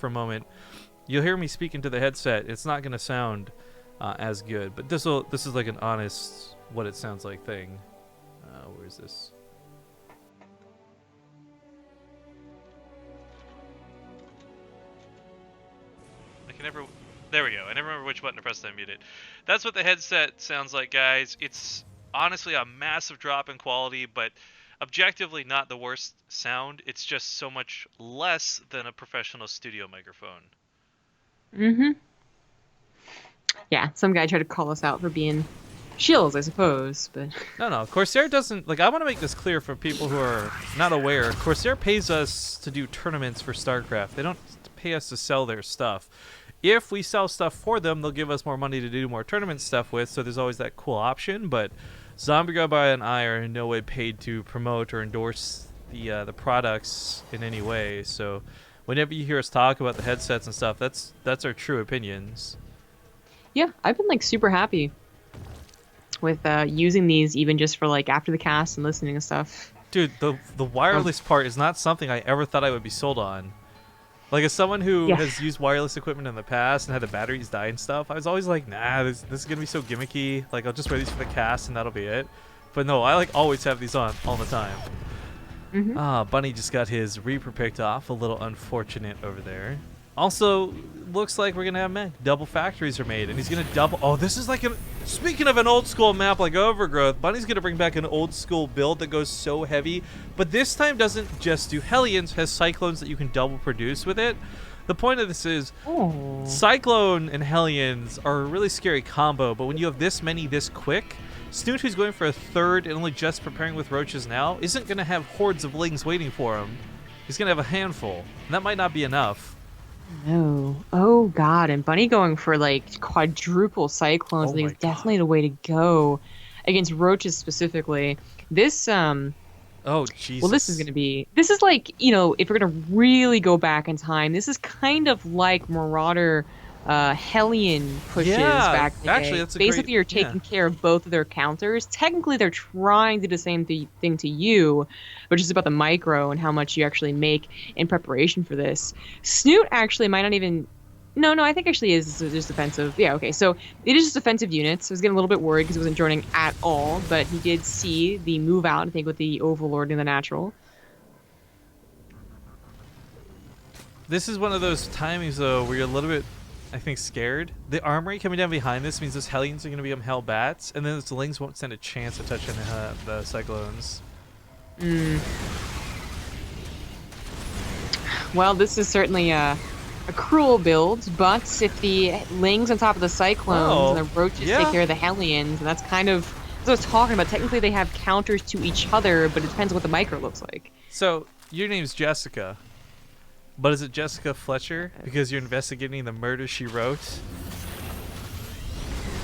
for a moment, you'll hear me speak into the headset. It's not going to sound as good, but this is like an honest what it sounds like thing. Where is this? There we go. I never remember which button to press to unmute it. That's what the headset sounds like, guys. It's honestly a massive drop in quality, but objectively not the worst sound. It's just so much less than a professional studio microphone. Mm-hmm. Yeah, some guy tried to call us out for being shills, I suppose, but... No. Corsair doesn't... Like, I want to make this clear for people who are not aware. Corsair pays us to do tournaments for StarCraft. They don't pay us to sell their stuff. If we sell stuff for them, they'll give us more money to do more tournament stuff with, so there's always that cool option, but ZombieGubby and I are in no way paid to promote or endorse the products in any way, so whenever you hear us talk about the headsets and stuff, that's our true opinions. Yeah, I've been, like, super happy with using these even just for, like, after the cast and listening and stuff. Dude, the wireless part is not something I ever thought I would be sold on. Like, as someone who has used wireless equipment in the past and had the batteries die and stuff, I was always like, nah, this is going to be so gimmicky. Like, I'll just wear these for the cast and that'll be it. But no, I, like, always have these on all the time. Mm-hmm. Bunny just got his Reaper picked off. A little unfortunate over there. Also, looks like we're going to have mech. Double factories are made, and he's going to double... Oh, this is like a... Speaking of an old school map like Overgrowth, Bunny's going to bring back an old school build that goes so heavy, but this time doesn't just do Hellions, has Cyclones that you can double produce with it. The point of this is, Cyclone and Hellions are a really scary combo, but when you have this many this quick, Snute, who's going for a third and only just preparing with roaches now, isn't going to have hordes of lings waiting for him. He's going to have a handful, and that might not be enough. No. Oh, God. And Bunny going for, like, quadruple Cyclones, I think is definitely the way to go against roaches specifically. This, Oh, Jesus. Well, this is going to be... This is like, you know, if we're going to really go back in time, this is kind of like Marauder Hellion pushes back in the actually, day. that's a Basically, you're taking care of both of their counters. Technically, they're trying to do the same thing to you, but just about the micro and how much you actually make in preparation for this. Snute actually might not even... No, I think actually is just defensive. Yeah, okay, so it is just defensive units. I was getting a little bit worried because he wasn't joining at all, but he did see the move out, I think, with the Overlord and the Natural. This is one of those timings, though, where you're a little bit, I think, scared. The armory coming down behind this means those Hellions are going to become Hellbats, and then the Lings won't stand a chance of touching the Cyclones. Well, this is certainly a cruel build, but if the Lings on top of the Cyclones and the Roaches take care of the Hellions, and that's kind of what I was talking about. Technically, they have counters to each other, but it depends on what the micro looks like. So, your name's Jessica, but is it Jessica Fletcher because you're investigating the murder she wrote?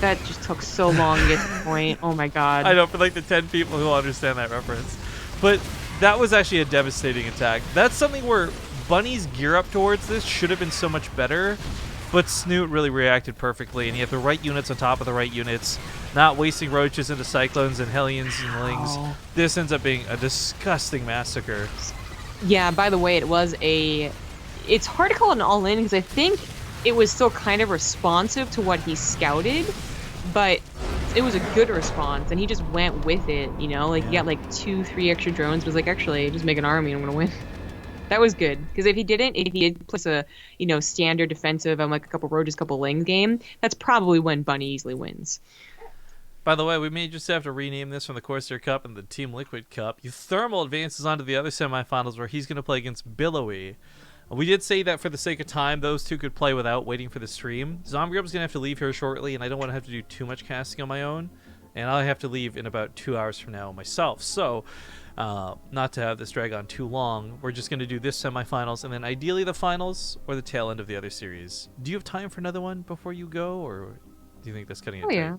That just took so long to get to the point. Oh my God. I know, for like the 10 people who understand that reference. But that was actually a devastating attack. That's something where Bunny's gear up towards this should have been so much better, but Snute really reacted perfectly, and he had the right units on top of the right units, not wasting roaches into Cyclones and Hellions and Lings. This ends up being a disgusting massacre. Yeah, by the way, it's hard to call it an all-in because I think it was still kind of responsive to what he scouted, but it was a good response, and he just went with it, you know? Like, he got like 2-3 extra drones, but was like, actually, just make an army and I'm gonna win. That was good, because if he did place a, you know, standard defensive on like a couple roaches, couple lings game, that's probably when Bunny easily wins. By the way, we may just have to rename this from the Corsair Cup and the Team Liquid Cup. Thermal advances onto the other semifinals where he's going to play against Billowy. We did say that for the sake of time, those two could play without waiting for the stream. ZombieGub's going to have to leave here shortly, and I don't want to have to do too much casting on my own. And I'll have to leave in about 2 hours from now myself. So, not to have this drag on too long, we're just going to do this semifinals, and then ideally the finals or the tail end of the other series. Do you have time for another one before you go, or do you think that's cutting it tight? Yeah.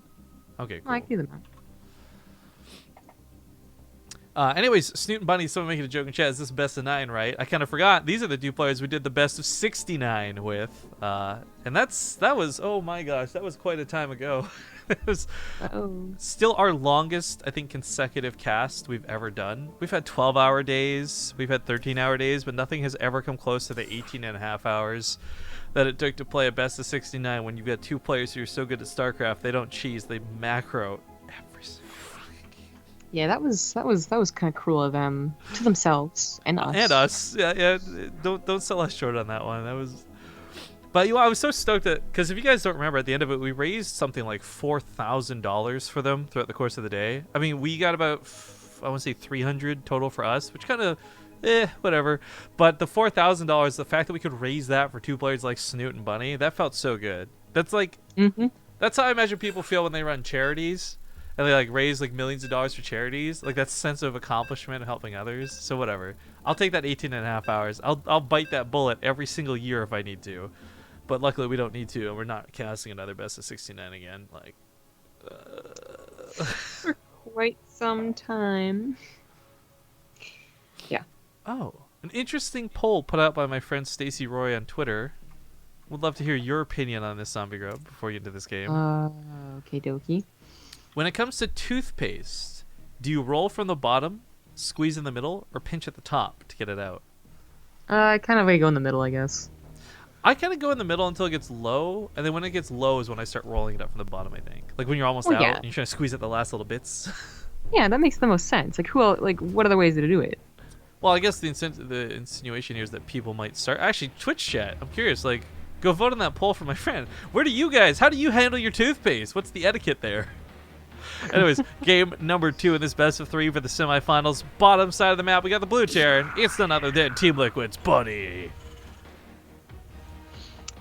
Okay, cool. I can do them. Anyways, Snute and Bunny, someone making a joke in chat, is this best of 9, right? I kind of forgot. These are the two players we did the best of 69 with. And that was, oh my gosh, that was quite a time ago. It was Oh. still our longest, I think, consecutive cast we've ever done. We've had 12-hour days, we've had 13-hour days, but nothing has ever come close to the 18.5 hours that it took to play a best of 69 when you've got two players who are so good at StarCraft, they don't cheese, they macro every single fucking game. Yeah, that was kind of cruel of them to themselves and us. And us. Yeah. Don't sell us short on that one. That was. But I was so stoked that, because if you guys don't remember, at the end of it, we raised something like $4,000 for them throughout the course of the day. I mean, we got about, I want to say 300 total for us, which kind of, whatever. But the $4,000, the fact that we could raise that for two players like Snute and Bunny, that felt so good. That's like, that's how I imagine people feel when they run charities and they like raise like millions of dollars for charities. Like that sense of accomplishment of helping others. So whatever. I'll take that 18.5 hours. I'll bite that bullet every single year if I need to. But luckily we don't need to, and we're not casting another best of 69 again. Like, For quite some time. Yeah. Oh, an interesting poll put out by my friend Stacy Roy on Twitter. Would love to hear your opinion on this, Zombie Grub, before you get into this game. Okay, dokie. When it comes to toothpaste, do you roll from the bottom, squeeze in the middle, or pinch at the top to get it out? I kind of go in the middle, I guess. I kind of go in the middle until it gets low, and then when it gets low is when I start rolling it up from the bottom, I think. Like when you're almost out, yeah. and you're trying to squeeze at the last little bits. Yeah, that makes the most sense. Like, what other ways to do it? Well, I guess the insinuation here is that people might start... Actually, Twitch chat, I'm curious, like, go vote on that poll for my friend. How do you handle your toothpaste? What's the etiquette there? Anyways, game number 2 in this best of 3 for the semifinals. Bottom side of the map, we got the blue chair, and it's none other than Team Liquid's Bunny.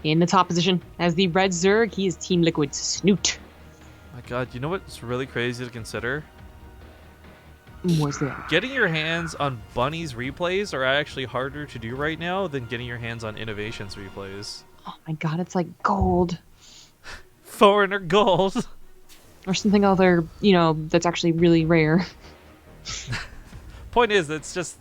In the top position, as the red Zerg, he is Team Liquid's Snute. My god, you know what's really crazy to consider? What's that? Getting your hands on Bunny's replays are actually harder to do right now than getting your hands on Innovation's replays. Oh my god, it's like gold. Foreigner gold. Or something other, that's actually really rare. Point is, it's just...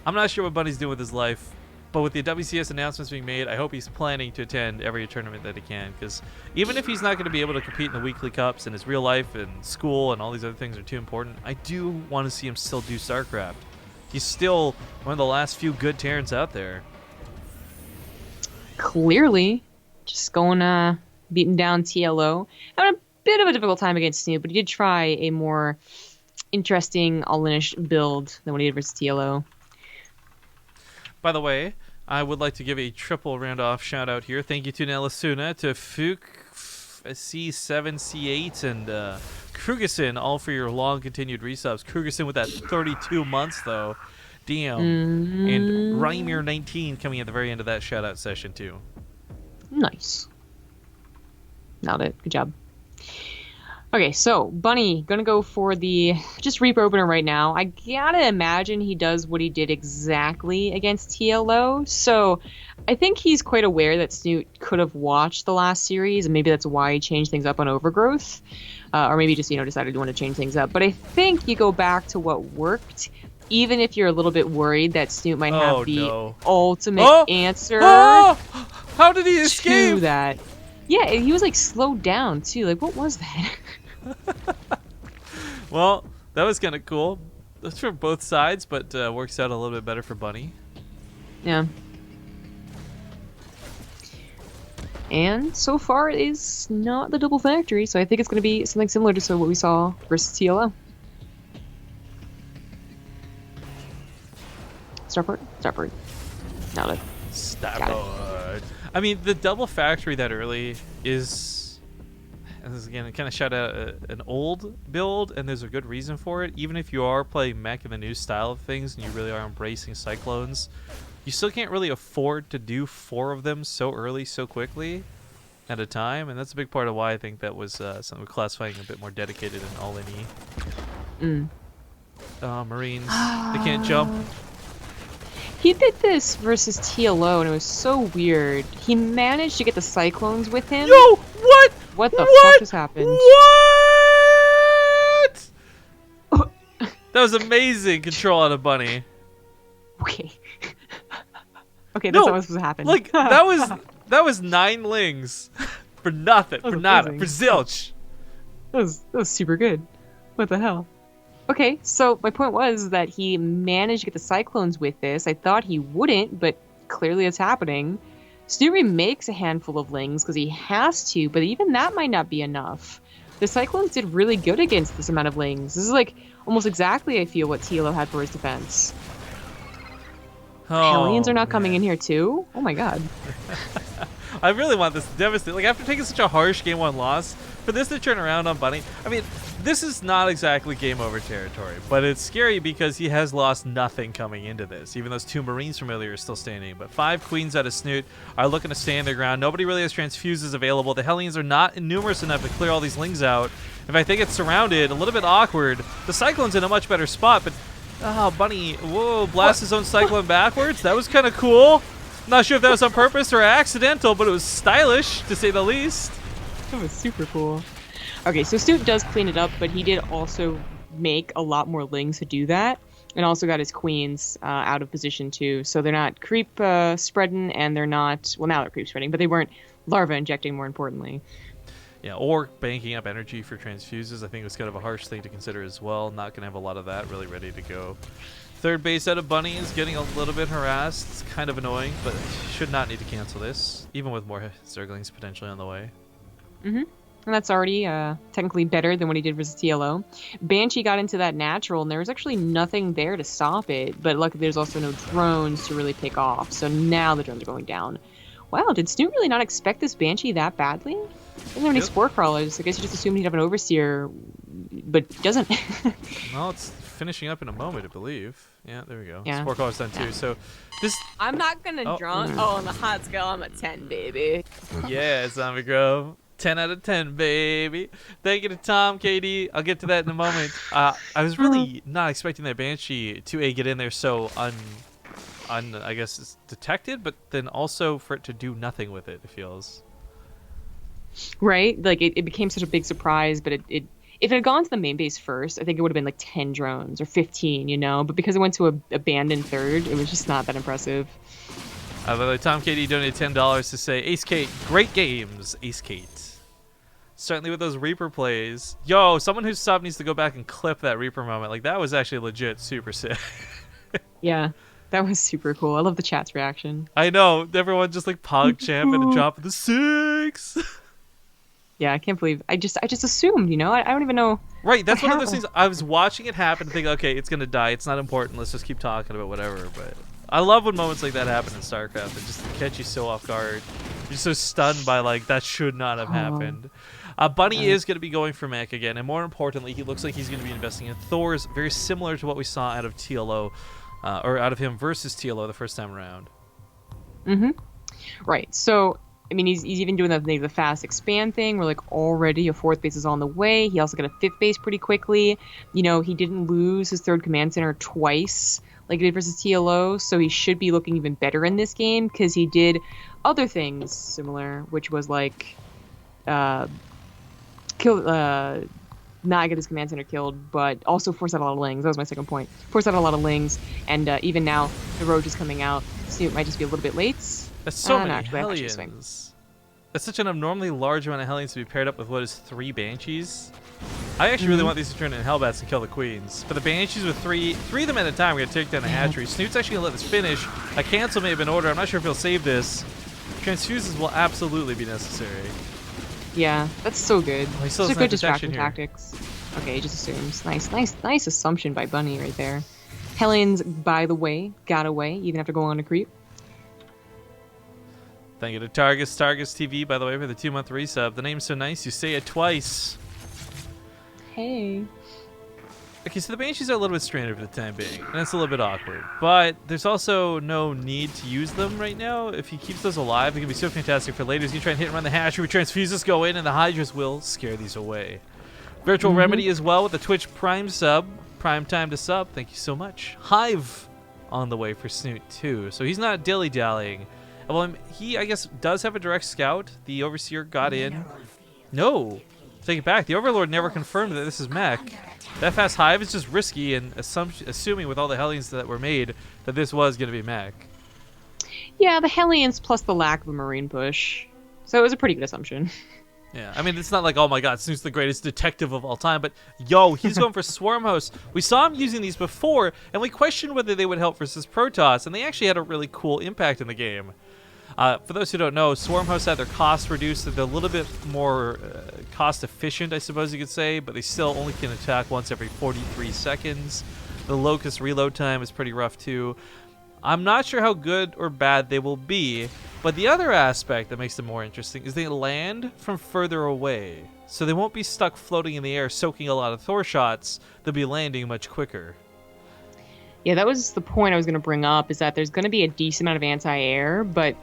I'm not sure what Bunny's doing with his life. But with the WCS announcements being made, I hope he's planning to attend every tournament that he can. Because even if he's not going to be able to compete in the weekly cups and his real life and school and all these other things are too important, I do want to see him still do StarCraft. He's still one of the last few good Terrans out there. Clearly. Just going, beating down TLO. Having a bit of a difficult time against Snoop, but he did try a more interesting all-inish build than what he did versus TLO. By the way, I would like to give a triple round-off shout-out here. Thank you to Nelasuna, to Fook, C7C8, and Krugerson, all for your long-continued resubs. Krugerson with that 32 months, though. Damn. And Rymir19 coming at the very end of that shout-out session, too. Nice. Nailed it. Good job. Okay, so Bunny gonna go for the just Reaper opener right now. I gotta imagine he does what he did exactly against TLO. So I think he's quite aware that Snute could have watched the last series, and maybe that's why he changed things up on Overgrowth, or maybe just decided to want to change things up. But I think you go back to what worked, even if you're a little bit worried that Snute might have the ultimate answer. How did he escape? To that. Yeah, he was like slowed down too. Like, what was that? Well, that was kind of cool. That's for both sides, but works out a little bit better for Bunny. Yeah. And so far, it is not the double factory, so I think it's going to be something similar to what we saw versus TLO. Starport? Starport. Nailed it. Starport. I mean, the double factory that early is... And this is, again, kind of shout out an old build, and there's a good reason for it. Even if you are playing mech in the new style of things and you really are embracing cyclones, you still can't really afford to do 4 of them so early, so quickly at a time. And that's a big part of why I think that was something we're classifying a bit more dedicated and all-in-y. Marines, they can't jump. He did this versus TLO, and it was so weird. He managed to get the cyclones with him. Yo, what? What the fuck just happened? What? That was amazing control on a Bunny. Okay. Okay, that's not what's supposed to happen. Like that was 9 lings for nothing, for nada, amazing. for zilch. That was super good. What the hell? Okay, so my point was that he managed to get the Cyclones with this. I thought he wouldn't, but clearly it's happening. Snute makes a handful of Lings because he has to, but even that might not be enough. The Cyclones did really good against this amount of Lings. This is like almost exactly, I feel, what TLO had for his defense. Hellions are not coming in here too? Oh my god. I really want this to devastate. Like, after taking such a harsh game 1 loss, for this to turn around on Bunny, I mean, this is not exactly game over territory, but it's scary because he has lost nothing coming into this, even those 2 Marines from earlier are still standing. But 5 Queens out of Snute are looking to stand their ground. Nobody really has transfuses available. The Hellions are not numerous enough to clear all these Lings out. In fact, they get surrounded, a little bit awkward. The Cyclone's in a much better spot, but oh, Bunny, whoa, blast his own Cyclone backwards. That was kind of cool. Not sure if that was on purpose or accidental, but it was stylish, to say the least. That was super cool. Okay, so Snute does clean it up, but he did also make a lot more Lings to do that, and also got his Queens out of position too. So they're not creep spreading, and they're not, well, now they're creep spreading, but they weren't larva injecting, more importantly. Yeah, or banking up energy for transfuses. I think it was kind of a harsh thing to consider as well. Not going to have a lot of that really ready to go. Third base out of Bunny is getting a little bit harassed. It's kind of annoying, but should not need to cancel this, even with more Zerglings potentially on the way. Mm-hmm. And that's already technically better than what he did versus TLO. Banshee got into that natural, and there was actually nothing there to stop it. But luckily, there's also no drones to really pick off. So now the drones are going down. Wow, did Snute really not expect this Banshee that badly? He doesn't have any Spore Crawlers. I guess he just assumed he'd have an Overseer, but doesn't. Well, it's finishing up in a moment, I believe. Yeah, there we go. Yeah. Spore Crawler's done too. So this. I'm not gonna drunk. Oh, on the hot scale, I'm a 10, baby. Yeah, Zombie Grove. 10 out of 10, baby. Thank you to Tom, KD. I'll get to that in a moment. I was really not expecting that Banshee to get in there so I guess it's detected, but then also for it to do nothing with it, it feels. Right? Like, it became such a big surprise, but if it had gone to the main base first, I think it would have been like 10 drones or 15, you know? But because it went to a abandoned third, it was just not that impressive. By the way, Tom KD donated $10 to say, Ace Kate, great games, Ace Kate. Certainly with those Reaper plays. Yo, someone who's sub needs to go back and clip that Reaper moment. Like, that was actually legit super sick. Yeah, that was super cool. I love the chat's reaction. I know. Everyone just like pog champ and a drop of the 6. Yeah, I can't believe I just assumed, you know? I don't even know. Right, that's one of those things. I was watching it happen and think, okay, it's gonna die. It's not important. Let's just keep talking about whatever. But I love when moments like that happen in StarCraft. It just catch you so off guard. You're so stunned by like that should not have happened. Bunny is going to be going for mech again, and more importantly, he looks like he's going to be investing in Thors, very similar to what we saw out of TLO, or out of him versus TLO the first time around. Mm-hmm. Right. So, I mean, he's even doing the fast expand thing, where like already a 4th base is on the way. He also got a 5th base pretty quickly. You know, he didn't lose his 3rd command center twice like he did versus TLO, so he should be looking even better in this game because he did other things similar, which was like not get his command center killed, but also force out a lot of Lings. That was my second point. Force out a lot of Lings, and even now the Roach is coming out. Snute might just be a little bit late. That's so many Hellions. That's such an abnormally large amount of Hellions to be paired up with what is 3 Banshees. I actually really want these to turn into Hellbats and kill the Queens. But the Banshees with three of them at a time, we're going to take down the hatchery. Snute's actually going to let this finish. A cancel may have been ordered. I'm not sure if he'll save this. Transfuses will absolutely be necessary. Yeah, that's so good. Oh, he still Such doesn't a good have distraction detection here. tactics. Okay, he just assumes. Nice assumption by Bunny right there. Hellions, by the way, got away even after going on a creep. Thank you to TargusTV, by the way, for the 2-month resub. The name's so nice, you say it twice. Hey. Okay, so the Banshees are a little bit stranded for the time being, and it's a little bit awkward. But there's also no need to use them right now. If he keeps those alive, they can be so fantastic for later. He's going to try and hit and run the hatchery. We transfuses go in, and the Hydras will scare these away. Virtual Remedy as well with the Twitch Prime sub. Prime time to sub. Thank you so much. Hive on the way for Snute, too. So he's not dilly-dallying. Well, he, I guess, does have a direct scout. The Overseer got in. No. Take it back. The Overlord never confirmed that this is mech. That fast Hive is just risky, and assuming with all the Hellions that were made that this was going to be mech. Yeah, the Hellions plus the lack of a Marine push. So it was a pretty good assumption. Yeah, I mean, it's not like, oh my god, Snoot's the greatest detective of all time, but yo, he's going for Swarm Host. We saw him using these before, and we questioned whether they would help versus Protoss, and they actually had a really cool impact in the game. For those who don't know, Swarm Hosts had their costs reduced, so they're a little bit more cost efficient, I suppose you could say, but they still only can attack once every 43 seconds. The Locust reload time is pretty rough too. I'm not sure how good or bad they will be, but the other aspect that makes them more interesting is they land from further away. So they won't be stuck floating in the air soaking a lot of Thor shots, they'll be landing much quicker. Yeah, that was the point I was going to bring up, is that there's going to be a decent amount of anti-air, but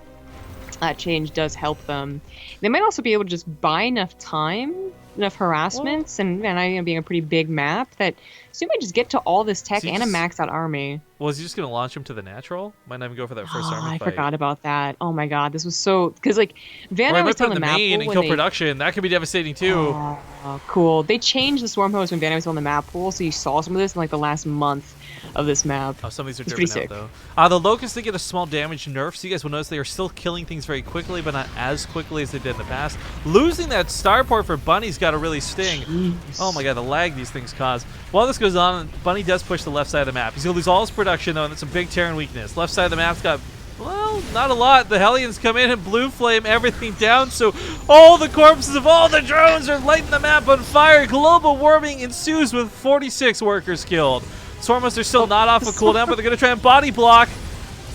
that change does help them. They might also be able to just buy enough time, enough harassments, and I being a pretty big map, that Snoot might just get to all this tech and a maxed out army. Well, is he just going to launch him to the natural? Might not even go for that first army I fight. forgot about that. Oh my god, this was so... Because, like, Van Or was might put on in the the map main pool and when kill they... production. That could be devastating too. Oh, cool. They changed the Swarm Host when Van was on the map pool, so you saw some of this in, like, the last month of this map. Oh, some of these are It's driven pretty out, sick. though. The Locusts, they get a small damage nerf, so you guys will notice they are still killing things very quickly, but not as quickly as they did in the past. Losing that starport for Bunny's got to really sting. Jeez. Oh my god, the lag these things cause. While this goes on, Bunny does push the left side of the map. He's going to lose all his production, though, and that's a big Terran weakness. Left side of the map's got, well, not a lot. The Hellions come in and blue flame everything down, so all the corpses of all the drones are lighting the map on fire. Global warming ensues with 46 workers killed. Swarmos are still not off a cooldown, but they're going to try and body block.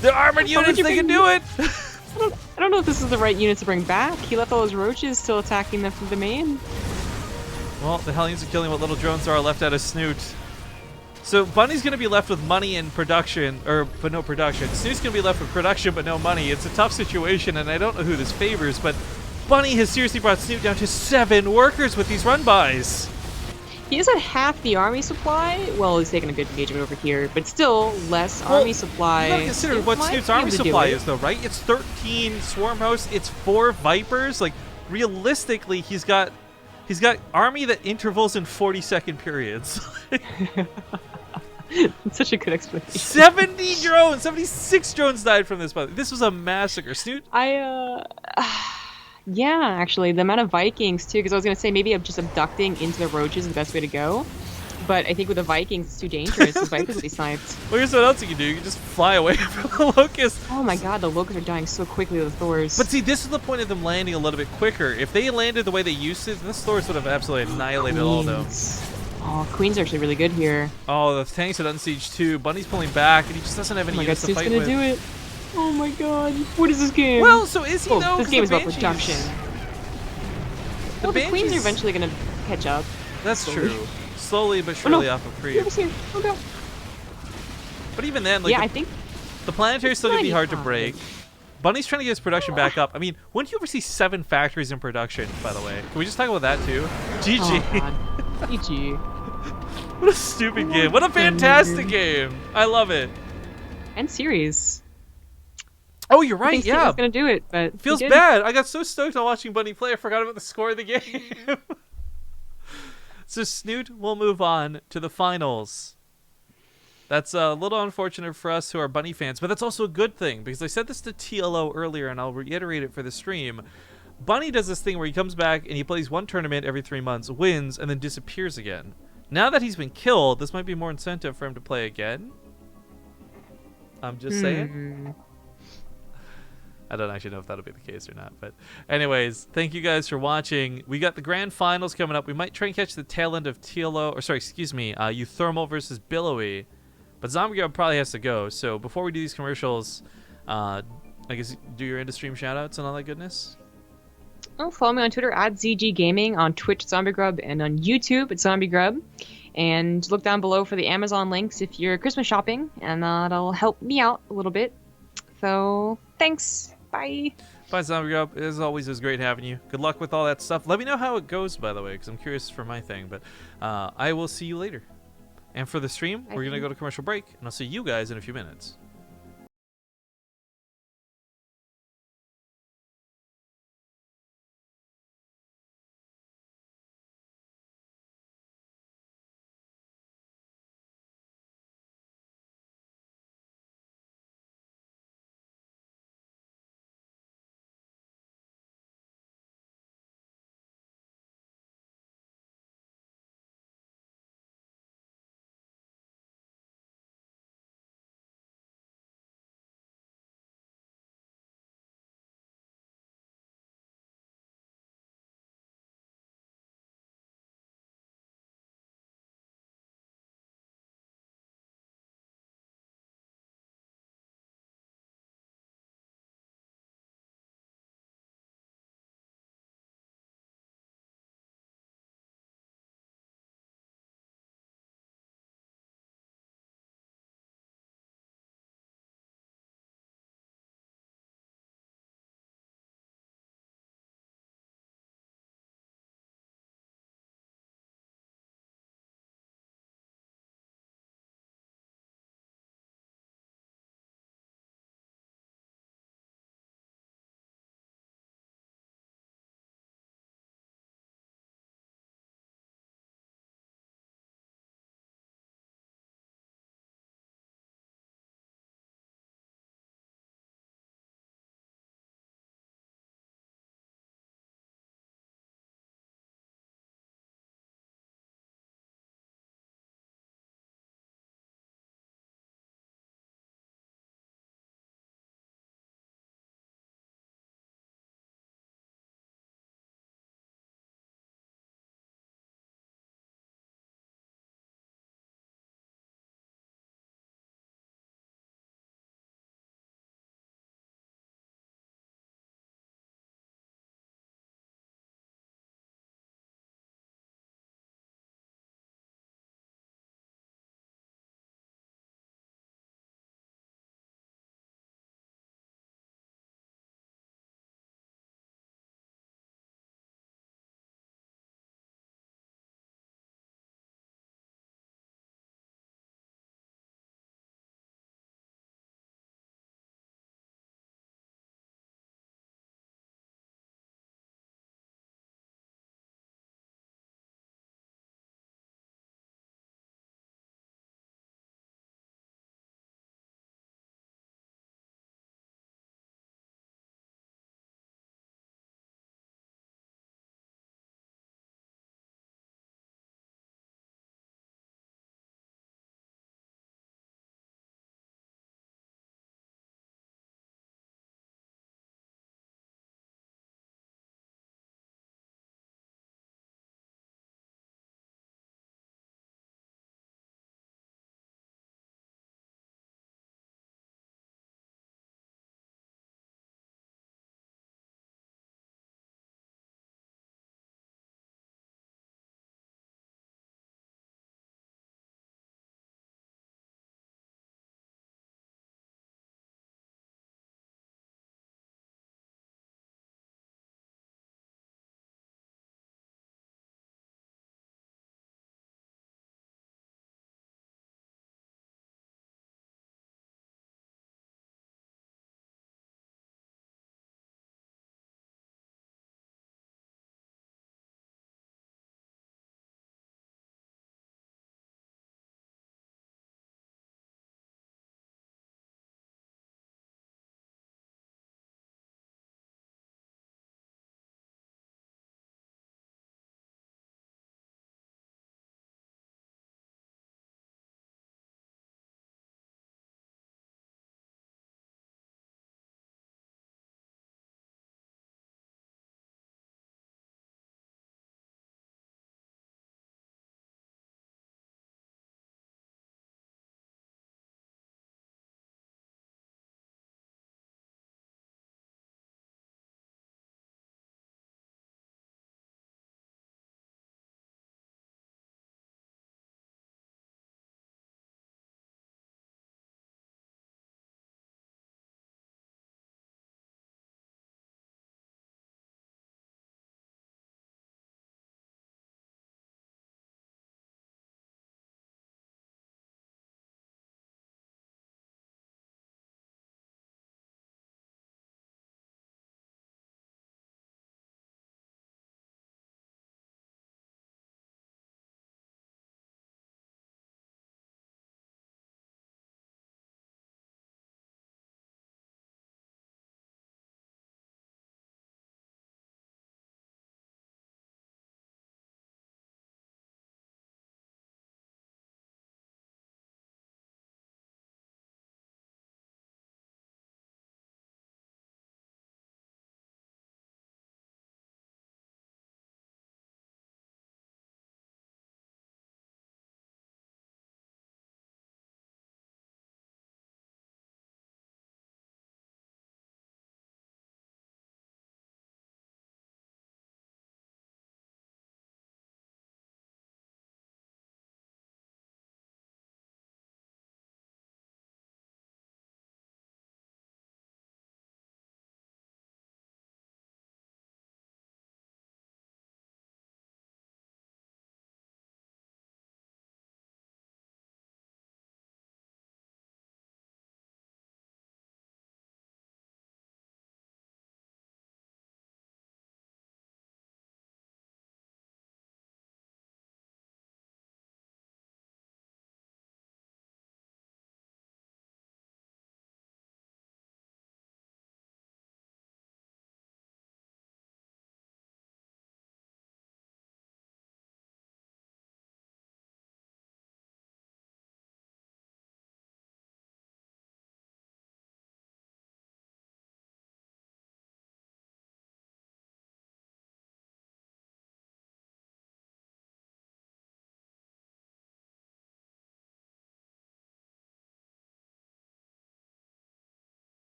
They're armored units, they can do it. I don't know if this is the right unit to bring back. He left all those roaches still attacking them from the main. Well, the Hellions are killing what little drones are left out of Snute. So Bunny's going to be left with money and production, but no production. Snoot's going to be left with production, but no money. It's a tough situation, and I don't know who this favors, but Bunny has seriously brought Snute down to 7 workers with these run-bys. He is at half the army supply. Well, he's taking a good engagement over here, but still less army supply. You gotta consider what Might Snoot's be army able to do supply it. is, though, right? It's 13 Swarm Hosts, it's 4 Vipers. Like, realistically, he's got army that intervals in 40-second periods. It's such a good explanation. 70 drones! 76 drones died from this, by the way. This was a massacre. Snoot? Yeah, actually, the amount of Vikings, too, because I was going to say maybe just abducting into the roaches is the best way to go. But I think with the Vikings, it's too dangerous. The Vikings will be sniped. Well, here's what else you can do. You can just fly away from the Locust. Oh my god, the Locusts are dying so quickly with the Thors. But see, this is the point of them landing a little bit quicker. If they landed the way they used to, this Thors would have absolutely annihilated all of them. Oh, Queen's are actually really good here. Oh, the tanks had unsieged too. Bunny's pulling back, and he just doesn't have any Oh my god, units to Snoot's fight gonna with. do it. Oh my god, what is this game? Well, so is he, oh, though? this 'Cause game is the about Banshees- production. Well, the Queens are Banshees- eventually gonna catch up. That's slowly. true. Slowly but Oh, no. surely off of creep. Whoever's here. Oh no. But even then, like, Yeah, I think the planetary's still gonna be hard to 95. break. Bunny's trying to get his production back up. I mean, wouldn't you ever see 7 factories in production, by the way? Can we just talk about that too? GG. Oh god. GG. What a stupid game. What a fantastic game. I love it. And series. Oh, you're I right, think Steve yeah. was gonna do it, but he Feels didn't. bad. I got so stoked on watching Bunny play, I forgot about the score of the game. So Snute will move on to the finals. That's a little unfortunate for us who are Bunny fans, but that's also a good thing, because I said this to TLO earlier, and I'll reiterate it for the stream. Bunny does this thing where he comes back and he plays one tournament every 3 months, wins, and then disappears again. Now that he's been killed, this might be more incentive for him to play again. I'm just saying. I don't actually know if that'll be the case or not. But anyways, thank you guys for watching. We got the grand finals coming up. We might try and catch the tail end of TLO, or sorry, excuse me, Euthermal versus Billowy. But Zombie Girl probably has to go. So before we do these commercials, I guess do your end of stream shoutouts and all that goodness. Oh, follow me on Twitter at ZG Gaming, on Twitch ZombieGrub, and on YouTube at ZombieGrub. And look down below for the Amazon links if you're Christmas shopping, and that'll help me out a little bit. So thanks. Bye. Bye, Zombie Girl. As always, it was great having you. Good luck with all that stuff. Let me know how it goes, by the way, because I'm curious for my thing. But I will see you later. And for the stream, we're going to go to commercial break, and I'll see you guys in a few minutes.